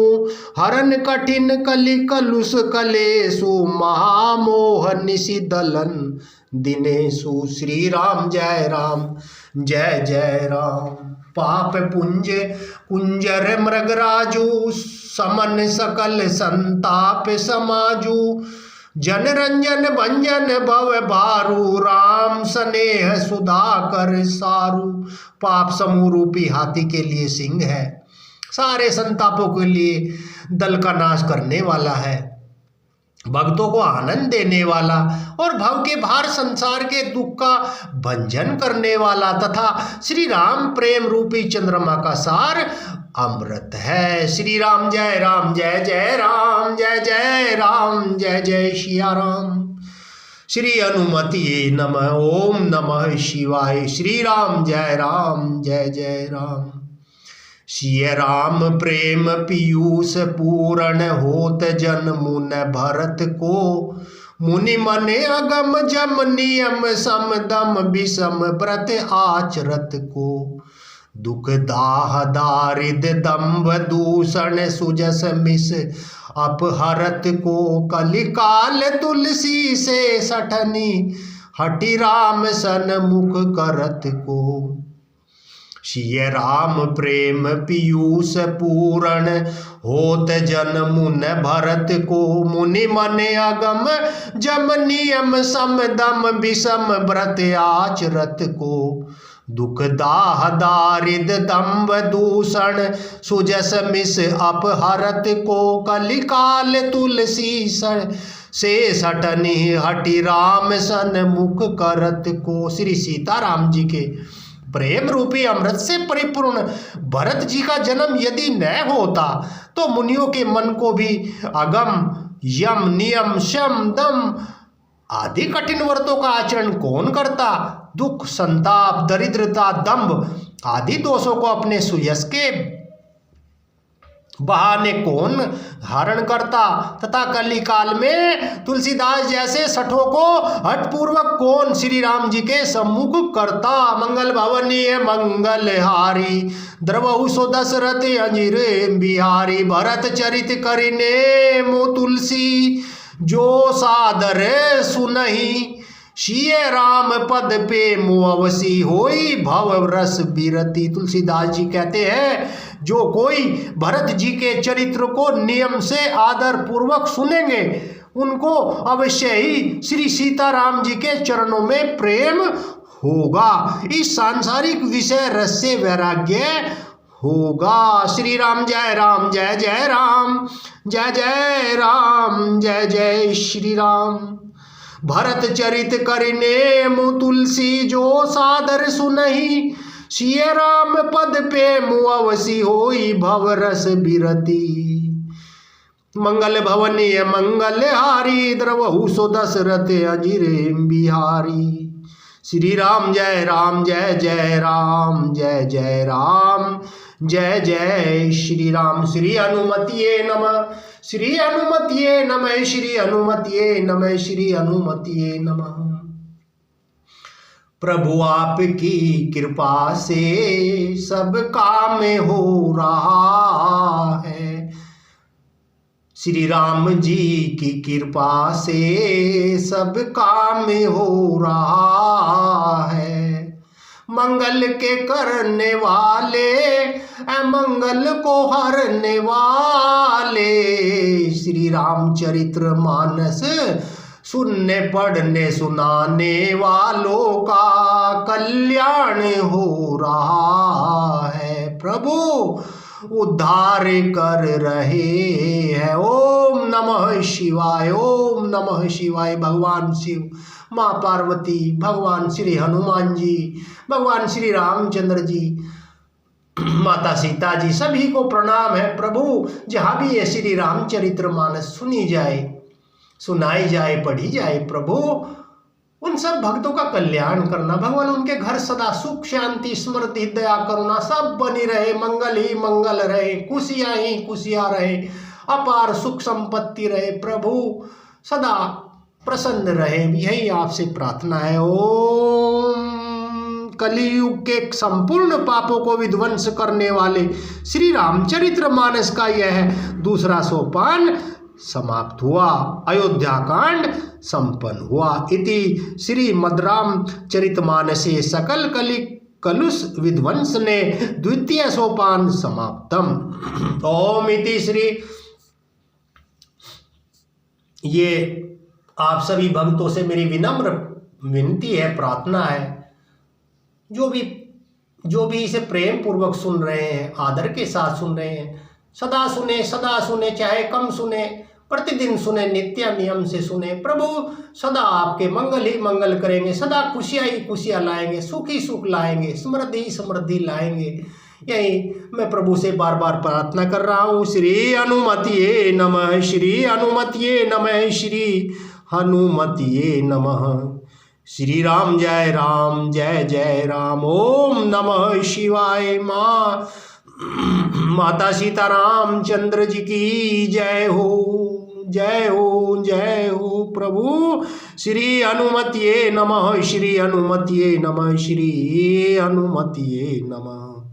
हरन कठिन कलि कलुष कलेसु महामोह निशि दलन दिनेशु। श्री राम जय राम जय जय राम। पाप पुंज कुंजर मृगराजु समन सकल संताप समाजु जन रंजन भंजन भव भारू राम स्नेह सुधाकर सारू। पाप समूह रूपी हाथी के लिए सिंह है, सारे संतापों के लिए दल का नाश करने वाला है, भक्तों को आनंद देने वाला और भव के भार संसार के दुख का भंजन करने वाला तथा श्री राम प्रेम रूपी चंद्रमा का सार अमृत है। श्री राम जय राम जय जय राम जय जय राम जय जय सिया राम। श्री हनुमतिये नमः। ओम नमः शिवाय। श्री राम जय राम जय जय राम। सिय राम प्रेम पीयूष पूर्ण होत जन मुन भरत को मुनि मने अगम जम नियम सम दम विषम व्रत आचरत को दुख दाह दारिद दम्भ दूषण सुजस मिस अपहरत को कलिकाल तुलसी से सठनी हटि राम सन मुख करत को। सिय राम प्रेम पीयूष पूर्ण होत जन मुन भरत को मुनि मने अगम जम नियम सम दम विषम व्रत आचरत को दुख दाह दारिद दम्भ दूषण सुजस मिस अपहरत को कलिकाल तुलसी से सटनी हटि राम सन मुख करत को। श्री सीताराम जी के प्रेम रूपी अमृत से परिपूर्ण भरत जी का जन्म यदि न होता तो मुनियों के मन को भी अगम यम नियम शम दम आदि कठिन व्रतों का आचरण कौन करता। दुख संताप दरिद्रता दंभ आदि दोषों को अपने सुयश के बहाने कौन हरण करता तथा कली काल में तुलसीदास जैसे सठों को हठपूर्वक कौन श्री राम जी के सम्मुख करता। मंगल भवनीय मंगल हारी द्रवहु सो दशरथ अंजीर बिहारी भरत चरित करिने मो तुलसी जो सादर सुनहि सिय राम पद पे मुअवसी होई भव रस बिरती। तुलसीदास जी कहते हैं जो कोई भरत जी के चरित्र को नियम से आदर पूर्वक सुनेंगे उनको अवश्य ही श्री सीताराम जी के चरणों में प्रेम होगा। इस सांसारिक विषय रस से वैराग्य होगा। श्री राम जय राम जय जय राम जय जय राम जय जय श्री राम। भरत चरित करिने मु तुलसी जो सादर सुनहि सिय राम पद पे मुअवसी होई भव रस बिरती। मंगल भवनीय मंगल हारी द्रवहु सो दशरथ अजिरे बिहारी। श्री राम जय राम जय जय राम जय जय राम जय जय श्री राम। श्री हनुमतिये नमः। श्री हनुमतिये नमः। श्री हनुमतिये नमः। श्री हनुमतिये नमः। प्रभु आपकी कृपा से सब काम हो रहा है। श्री राम जी की कृपा से सब काम हो रहा है। मंगल के करने वाले, मंगल को हरने वाले। श्री रामचरित्र मानस सुनने पढ़ने सुनाने वालों का कल्याण हो रहा है। प्रभु उद्धार कर रहे हैं। ओम नमः शिवाय, ओम नमः शिवाय। भगवान शिव, माँ पार्वती, भगवान श्री हनुमान जी, भगवान श्री रामचंद्र जी, माता सीता जी, सभी को प्रणाम है। प्रभु जहाँ भी ये श्री रामचरित्र मानस सुनी जाए, सुनाई जाए, पढ़ी जाए, प्रभु उन सब भक्तों का कल्याण करना। भगवान उनके घर सदा सुख शांति स्मृति दया करुणा सब बनी रहे, मंगल ही मंगल रहे, खुशियाँ ही खुशियाँ रहे, अपार सुख संपत्ति रहे, प्रभु सदा प्रसन्न रहे, यही आपसे प्रार्थना है। ओम। कलियुग के संपूर्ण पापों को विध्वंस करने वाले श्री रामचरित्र मानस का यह दूसरा सोपान समाप्त हुआ, अयोध्या कांड संपन्न हुआ। इति श्री मद्रामचरितमानसे सकल कलुष विध्वंसने द्वितीय सोपान समाप्तम। ओम इति श्री। ये आप सभी भक्तों से मेरी विनम्र विनती है, प्रार्थना है, जो भी इसे प्रेम पूर्वक सुन रहे हैं, आदर के साथ सुन रहे हैं, सदा सुने, चाहे कम सुने, प्रतिदिन सुने, नित्य नियम से सुने। प्रभु सदा आपके मंगल ही मंगल करेंगे, सदा खुशियाँ ही खुशियाँ लाएंगे, सुख ही सुख लाएंगे, समृद्धि ही समृद्धि लाएंगे। यही मैं प्रभु से बार बार प्रार्थना कर रहा हूँ। श्री हनुमतिये नमः, श्री हनुमतिये नमः, श्री हनुमतिये नमः। श्री राम जय राम, जय जय राम। ओम नमः शिवाय। माता सीता रामचंद्र जी की जय हो, जय हो, जय हो। प्रभु श्री हनुमतिये नमः, श्री हनुमतिये नमः, श्री हनुमतिये नमः।